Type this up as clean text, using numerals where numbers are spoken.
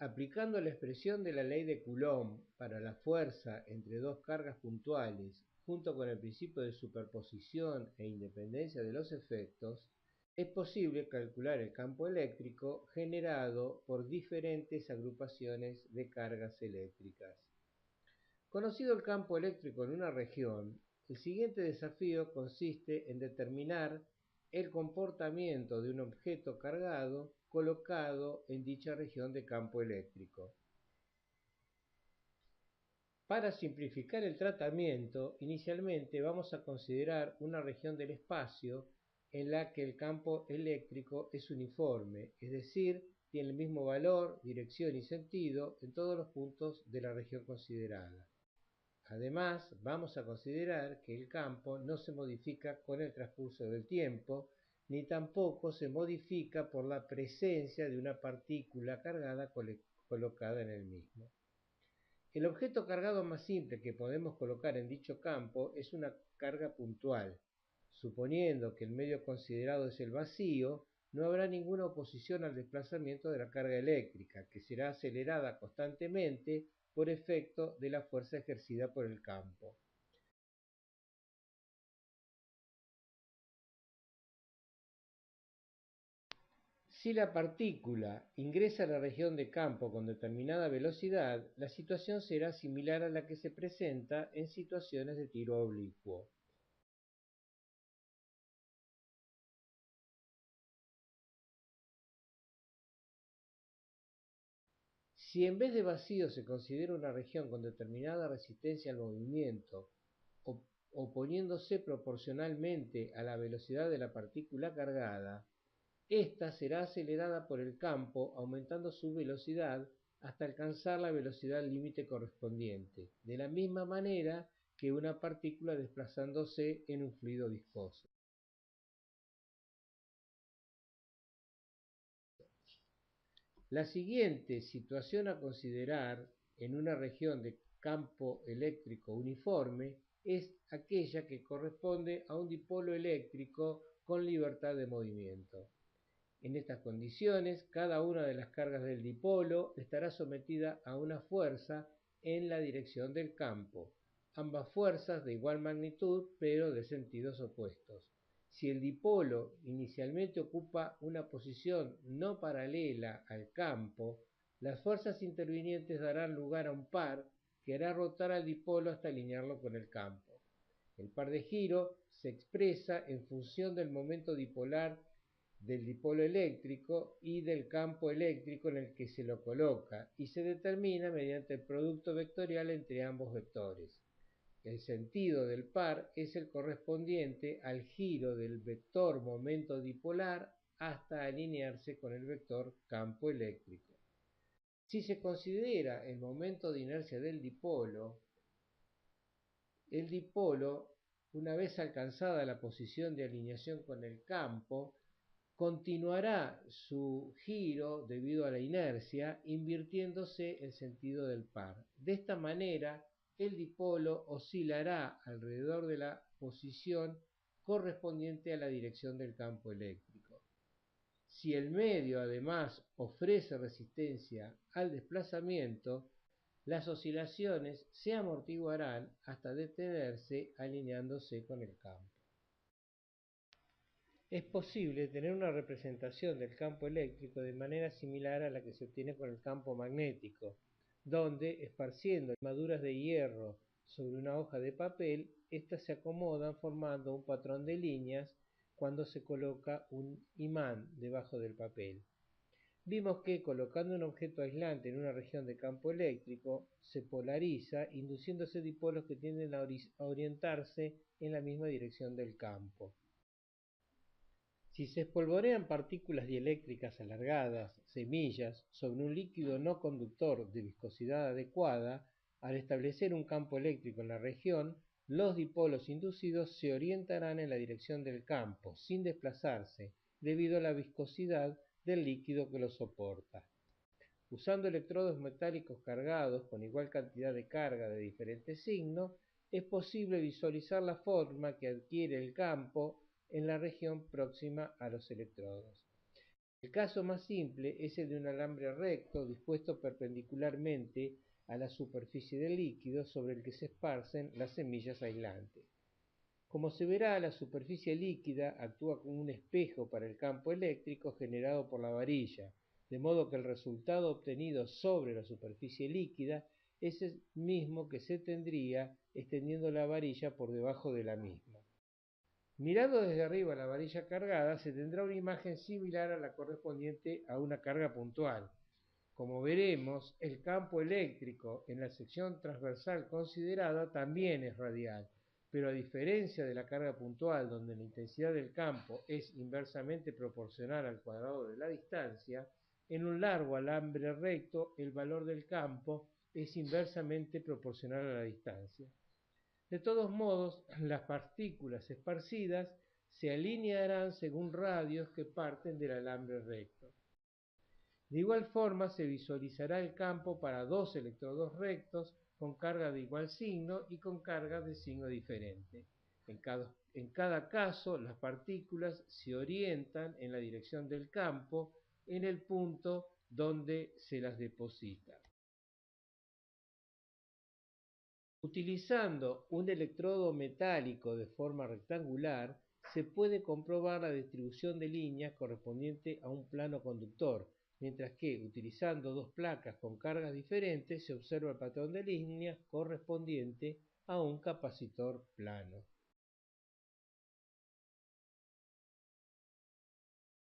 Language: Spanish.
Aplicando la expresión de la ley de Coulomb para la fuerza entre dos cargas puntuales, junto con el principio de superposición e independencia de los efectos, es posible calcular el campo eléctrico generado por diferentes agrupaciones de cargas eléctricas. Conocido el campo eléctrico en una región, el siguiente desafío consiste en determinar el comportamiento de un objeto cargado colocado en dicha región de campo eléctrico. Para simplificar el tratamiento, inicialmente vamos a considerar una región del espacio en la que el campo eléctrico es uniforme, es decir, tiene el mismo valor, dirección y sentido en todos los puntos de la región considerada. Además, vamos a considerar que el campo no se modifica con el transcurso del tiempo, ni tampoco se modifica por la presencia de una partícula cargada colocada en el mismo. El objeto cargado más simple que podemos colocar en dicho campo es una carga puntual. Suponiendo que el medio considerado es el vacío, no habrá ninguna oposición al desplazamiento de la carga eléctrica, que será acelerada constantemente por efecto de la fuerza ejercida por el campo. Si la partícula ingresa a la región de campo con determinada velocidad, la situación será similar a la que se presenta en situaciones de tiro oblicuo. Si en vez de vacío se considera una región con determinada resistencia al movimiento, oponiéndose proporcionalmente a la velocidad de la partícula cargada, esta será acelerada por el campo aumentando su velocidad hasta alcanzar la velocidad límite correspondiente, de la misma manera que una partícula desplazándose en un fluido viscoso. La siguiente situación a considerar en una región de campo eléctrico uniforme es aquella que corresponde a un dipolo eléctrico con libertad de movimiento. En estas condiciones, cada una de las cargas del dipolo estará sometida a una fuerza en la dirección del campo, ambas fuerzas de igual magnitud pero de sentidos opuestos. Si el dipolo inicialmente ocupa una posición no paralela al campo, las fuerzas intervinientes darán lugar a un par que hará rotar al dipolo hasta alinearlo con el campo. El par de giro se expresa en función del momento dipolar del dipolo eléctrico y del campo eléctrico en el que se lo coloca y se determina mediante el producto vectorial entre ambos vectores. El sentido del par es el correspondiente al giro del vector momento dipolar hasta alinearse con el vector campo eléctrico. Si se considera el momento de inercia del dipolo, el dipolo, una vez alcanzada la posición de alineación con el campo, continuará su giro debido a la inercia, invirtiéndose el sentido del par. De esta manera, el dipolo oscilará alrededor de la posición correspondiente a la dirección del campo eléctrico. Si el medio además ofrece resistencia al desplazamiento, las oscilaciones se amortiguarán hasta detenerse alineándose con el campo. Es posible tener una representación del campo eléctrico de manera similar a la que se obtiene con el campo magnético, donde, esparciendo limaduras de hierro sobre una hoja de papel, éstas se acomodan formando un patrón de líneas cuando se coloca un imán debajo del papel. Vimos que colocando un objeto aislante en una región de campo eléctrico, se polariza, induciéndose dipolos que tienden a orientarse en la misma dirección del campo. Si se espolvorean partículas dieléctricas alargadas, semillas, sobre un líquido no conductor de viscosidad adecuada, al establecer un campo eléctrico en la región, los dipolos inducidos se orientarán en la dirección del campo, sin desplazarse, debido a la viscosidad del líquido que los soporta. Usando electrodos metálicos cargados con igual cantidad de carga de diferentes signos, es posible visualizar la forma que adquiere el campo en la región próxima a los electrodos. El caso más simple es el de un alambre recto dispuesto perpendicularmente a la superficie del líquido sobre el que se esparcen las semillas aislantes. Como se verá, la superficie líquida actúa como un espejo para el campo eléctrico generado por la varilla, de modo que el resultado obtenido sobre la superficie líquida es el mismo que se tendría extendiendo la varilla por debajo de la misma. Mirando desde arriba la varilla cargada, se tendrá una imagen similar a la correspondiente a una carga puntual. Como veremos, el campo eléctrico en la sección transversal considerada también es radial, pero a diferencia de la carga puntual, donde la intensidad del campo es inversamente proporcional al cuadrado de la distancia, en un largo alambre recto el valor del campo es inversamente proporcional a la distancia. De todos modos, las partículas esparcidas se alinearán según radios que parten del alambre recto. De igual forma se visualizará el campo para dos electrodos rectos con carga de igual signo y con carga de signo diferente. En cada caso, las partículas se orientan en la dirección del campo en el punto donde se las deposita. Utilizando un electrodo metálico de forma rectangular, se puede comprobar la distribución de líneas correspondiente a un plano conductor, mientras que, utilizando dos placas con cargas diferentes, se observa el patrón de líneas correspondiente a un capacitor plano.